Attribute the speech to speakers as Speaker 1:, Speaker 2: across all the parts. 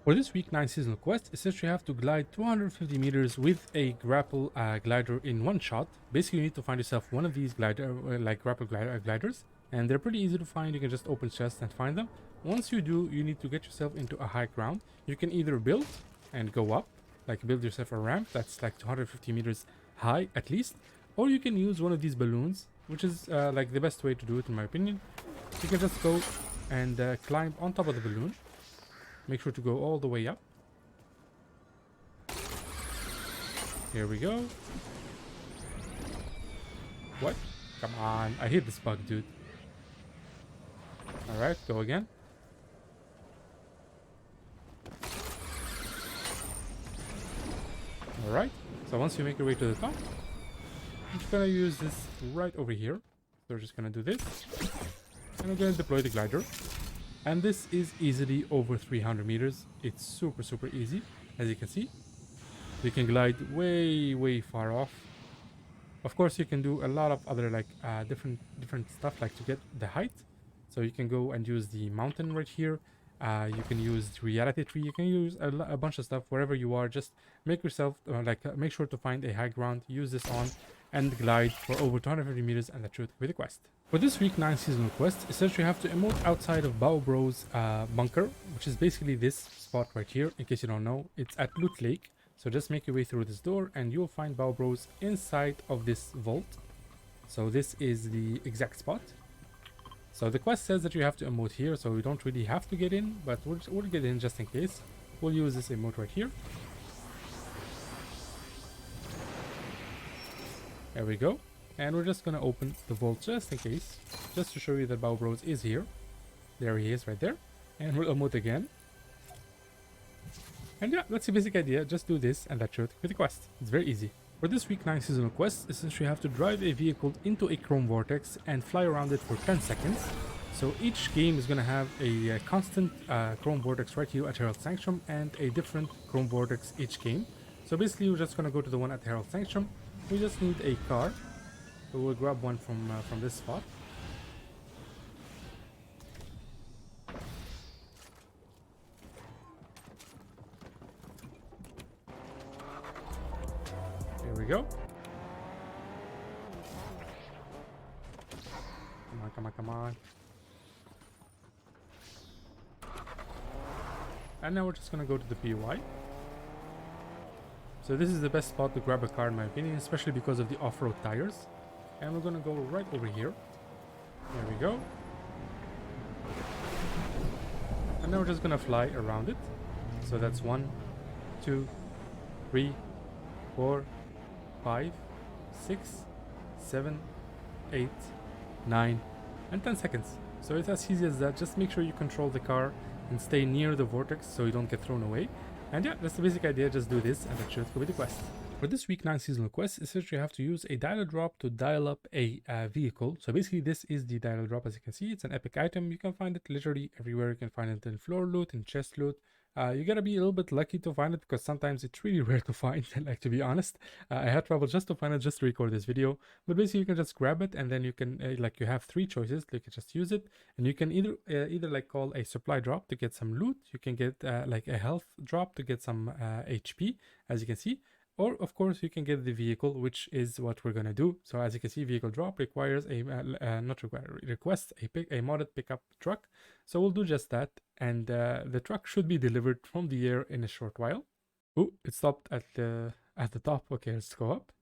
Speaker 1: For this week 9 seasonal quest, essentially you have to glide 250 meters with a grapple glider in one shot. Basically, you need to find yourself one of these grapple gliders, and they're pretty easy to find. You can just open chests and find them. Once you do, you need to get yourself into a high ground. You can either build and go up, like build yourself a ramp that's like 250 meters high at least, or you can use one of these balloons, which is like the best way to do it in my opinion. You can just go and climb on top of the balloon. Make sure to go all the way up. Here we go. What? Come on. I hate this bug, dude. Alright, go again. Alright. So once you make your way to the top, I'm just gonna use this right over here. So we're just gonna do this. And I'm gonna deploy the glider. And this is easily over 300 meters. It's super easy, as you can see. You can glide way far off. Of course, you can do a lot of other like different stuff like to get the height. So you can go and use the mountain right here. You can use the reality tree. You can use a bunch of stuff wherever you are. Just make yourself make sure to find a high ground. Use this on and glide for over 250 meters, and that should be the quest. For this week 9 seasonal quest, essentially you have to emote outside of Bowbro's bunker, which is basically this spot right here. In case you don't know, it's at Loot Lake. So just make your way through this door and you'll find Bowbro's inside of this vault. So this is the exact spot. So the quest says that you have to emote here, so we don't really have to get in, but we'll get in just in case. We'll use this emote right here. There we go. And we're just gonna open the vault just in case, just to show you that Bowbros is here. There he is right there. And we'll emote again. And yeah, that's the basic idea. Just do this and that should be the quest. It's very easy. For this week 9 seasonal quest, essentially you have to drive a vehicle into a Chrome Vortex and fly around it for 10 seconds. So each game is going to have a constant Chrome Vortex right here at Herald Sanctum and a different Chrome Vortex each game. So basically we're just going to go to the one at Herald Sanctum. We just need a car. So we'll grab one from this spot. Here we go. Come on. And now we're just gonna go to the POI. So this is the best spot to grab a car in my opinion, especially because of the off-road tires. And we're gonna go right over here. There we go. And now we're just gonna fly around it. So that's 1, 2, 3, 4, 5, 6, 7, 8, 9, and 10 seconds. So it's as easy as that. Just make sure you control the car and stay near the vortex so you don't get thrown away. And yeah, that's the basic idea. Just do this and that should go with the quest. For this week 9 seasonal quest, essentially you have to use a dial drop to dial up a vehicle. So basically this is the dial drop. As you can see, it's an epic item. You can find it literally everywhere. You can find it in floor loot, in chest loot. You gotta be a little bit lucky to find it because sometimes it's really rare to find, like to be honest. I had trouble just to find it, just to record this video. But basically you can just grab it and then you can, you have 3 choices. You can just use it and you can either like call a supply drop to get some loot. You can get like a health drop to get some HP, as you can see. Or of course you can get the vehicle, which is what we're gonna do. So as you can see, vehicle drop requires requests a modded pickup truck. So we'll do just that, and the truck should be delivered from the air in a short while. Oh, it stopped at the top. Okay, let's go up.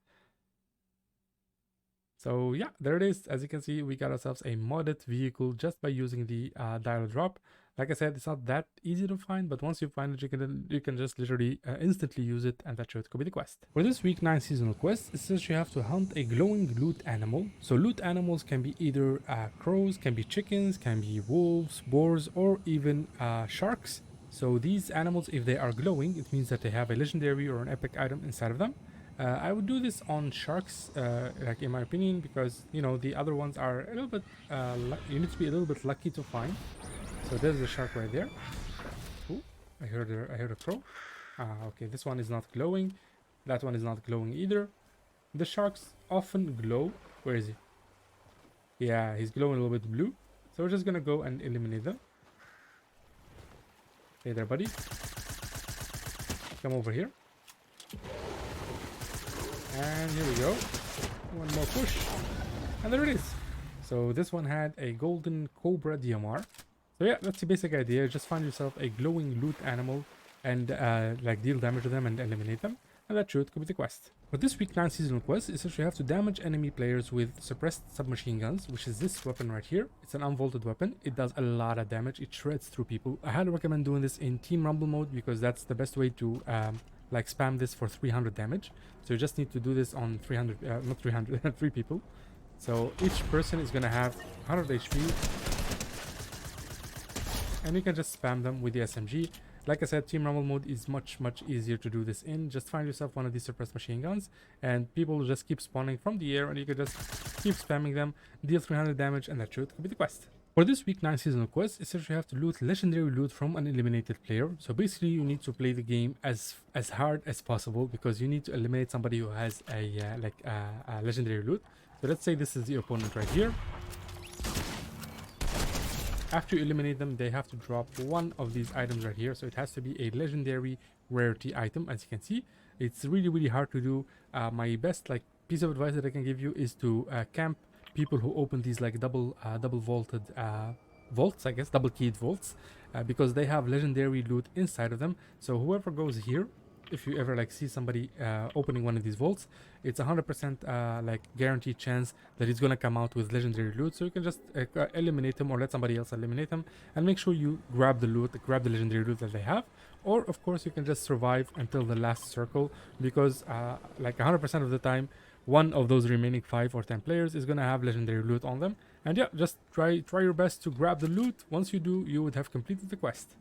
Speaker 1: So yeah, there it is. As you can see, we got ourselves a modded vehicle just by using the dial drop. Like I said, it's not that easy to find, but once you find it, you can just literally instantly use it, and that should be the quest. For this week 9 seasonal quest, it says you have to hunt a glowing loot animal. So loot animals can be either crows, can be chickens, can be wolves, boars, or even sharks. So these animals, if they are glowing, it means that they have a legendary or an epic item inside of them. I would do this on sharks, like in my opinion, because you know the other ones are a little bit. You need to be a little bit lucky to find. So there's the shark right there. Ooh, I heard a crow. Okay, this one is not glowing. That one is not glowing either. The sharks often glow. Where is he? Yeah, he's glowing a little bit blue. So we're just gonna go and eliminate them. Hey there, buddy. come over here. And here we go. One more push. And there it is. So this one had a golden cobra DMR. So yeah, that's the basic idea. Just find yourself a glowing loot animal and like deal damage to them and eliminate them. And that should complete the quest. For this week 9 seasonal quest is that you have to damage enemy players with suppressed submachine guns, which is this weapon right here. It's an unvaulted weapon. It does a lot of damage. It shreds through people. I highly recommend doing this in Team Rumble mode because that's the best way to like spam this for 300 damage. So you just need to do this on 300, not 300, 3 people. So each person is gonna have 100 HP, and you can just spam them with the SMG. Like I said, Team Rumble mode is much easier to do this in. Just find yourself one of these suppressed machine guns, and people will just keep spawning from the air, and you can just keep spamming them, deal 300 damage, and that should complete the quest. For this week 9 seasonal quest, essentially you have to loot legendary loot from an eliminated player. So basically you need to play the game as hard as possible because you need to eliminate somebody who has a legendary loot. So let's say this is the opponent right here. After you eliminate them, they have to drop one of these items right here. So it has to be a legendary rarity item. As you can see, it's really hard to do. My best like piece of advice that I can give you is to camp people who open these like double vaulted vaults, I guess, double keyed vaults, because they have legendary loot inside of them. So whoever goes here, if you ever like see somebody opening one of these vaults, it's 100% like guaranteed chance that it's gonna come out with legendary loot. So you can just eliminate them or let somebody else eliminate them, and make sure you grab the loot, grab the legendary loot that they have. Or of course you can just survive until the last circle, because like 100% of the time one of those remaining 5 or 10 players is gonna have legendary loot on them. And yeah, just try your best to grab the loot. Once you do, you would have completed the quest.